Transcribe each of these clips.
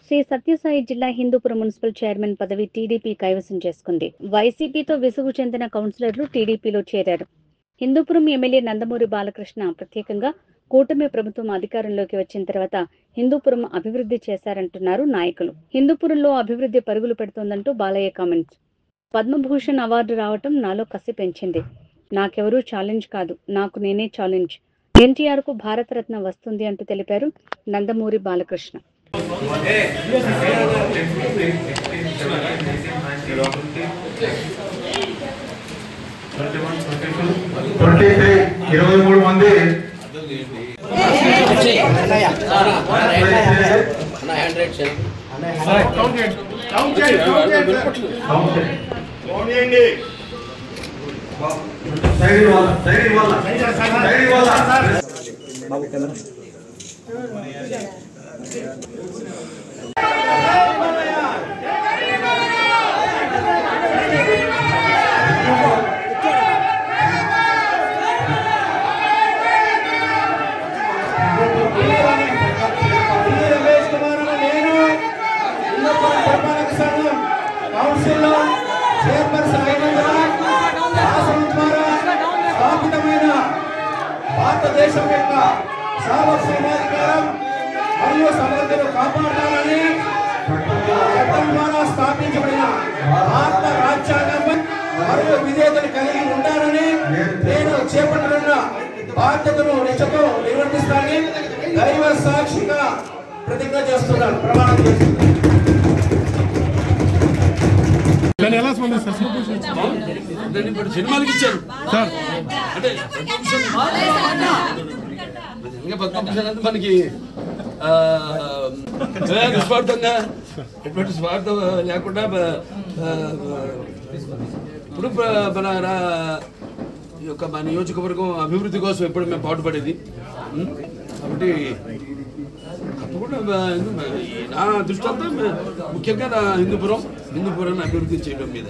శ్రీ సత్యసాయి జిల్లా Hindupuram municipal chairman పదవి TDP కైవసం చేసుకుంది. వైసీపీతో విసుగు చెందిన కౌన్సిలర్లు టీడీపీలో చేరారు. హిందూపురం ఎమ్మెల్యే నందమూరి బాలకృష్ణ ప్రత్యేకంగా కూటమి ప్రభుత్వం అధికారంలోకి వచ్చిన తర్వాత హిందూపురం అభివృద్ధి చేశారంటున్నారు నాయకులు. హిందూపురంలో అభివృద్ధి పరుగులు పెడుతోందంటూ బాలయ్య కామెంట్స్. పద్మభూషణ్ అవార్డు రావటం నాలో కసి పెంచింది. నాకెవరూ ఛాలెంజ్ కాదు, నాకు నేనే ఛాలెంజ్. ఎన్టీఆర్ కు భారతరత్న వస్తుంది అంటూ తెలిపారు నందమూరి బాలకృష్ణ. భారతదేశం యొక్క సార్వభౌమాధికారం మరియు సమగ్రతను కాపాడాలని చట్టం ద్వారా స్థాపించబడిన భారత రాజ్యాంగం మరియు విధేయతను కలిగి ఉండాలని నేను చేపట్టనున్న బాధ్యతను నిష్ఠతో నిర్వర్తిస్తానని దైవ సాక్షిగా ప్రతిజ్ఞ చేస్తున్నాను, ప్రమాణం చేస్తున్నాను. సినిమాలకి ఇచ్చారు సార్, అంటే పద్మభూషణ్ అంటే మనకి నిస్వార్థంగా ఎటువంటి స్వార్థం లేకుండా ఇప్పుడు మన నియోజకవర్గం అభివృద్ధి కోసం ఎప్పుడు మేము పాటుపడేది కాబట్టి తప్పకుండా నా దృష్టి అంతా ముఖ్యంగా నా హిందూపురాన్ని అభివృద్ధి చేయడం మీద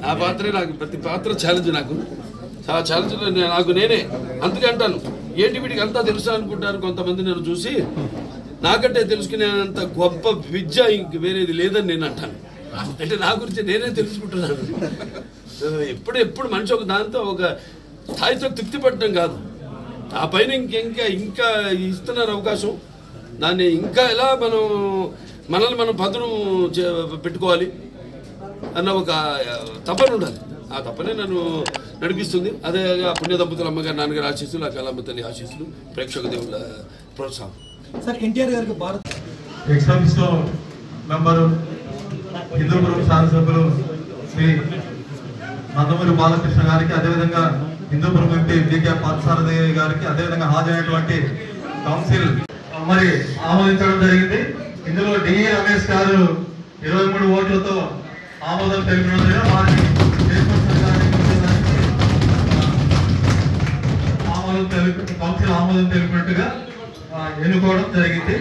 నా పాత్రే. నాకు ప్రతి పాత్ర ఛాలెంజ్, నాకు చాలా ఛాలెంజ్ నాకు నేనే. అందుకే అంటాను, ఏంటి వీటికి అంతా తెలుసా అనుకుంటారు కొంతమంది నన్ను చూసి. నాకంటే తెలుసుకునేంత గొప్ప విద్య ఇంక వేరేది లేదని నేను అంటాను. అంటే నా గురించి నేనే తెలుసుకుంటున్నాను. ఎప్పుడు మనిషి ఒక దాంతో ఒక స్థాయితో తృప్తి పడటం కాదు, ఆ పైన ఇంకా ఇస్తున్నారు అవకాశం. దాన్ని ఇంకా ఎలా మనల్ని మనం పదును పెట్టుకోవాలి అన్న ఒక తపన ఉండాలి. ఆ తపనే నన్ను నడిపిస్తుంది. అదే పుణ్య దంపతులు అమ్మగారు నాన్నగారు ఆశీస్సులు, ఆ కళమ్మ తల్లి ఆశీస్సులు, ప్రేక్షక దేవుళ్ళ ప్రోత్సాహం. సార్, ఎన్టీఆర్ గారికి భారత్ మెంబరు హిందూపురం శాసనసభ్యులు శ్రీ నందమూరి బాలకృష్ణ గారికి, అదేవిధంగా హిందూపురం ఎంపీ డికే పార్థసారథి గారికి, అదేవిధంగా హాజరైనటువంటి కౌన్సిల్ మరి ఆమోదించడం జరిగింది. ఇందులో డిఈ రమేష్ గారు 23 ఓట్లతో ఆమోదం తెలిపినందున వారిని కౌన్సిల్ ఆమోదం తెలిపినట్టుగా ఎన్నుకోవడం జరిగింది.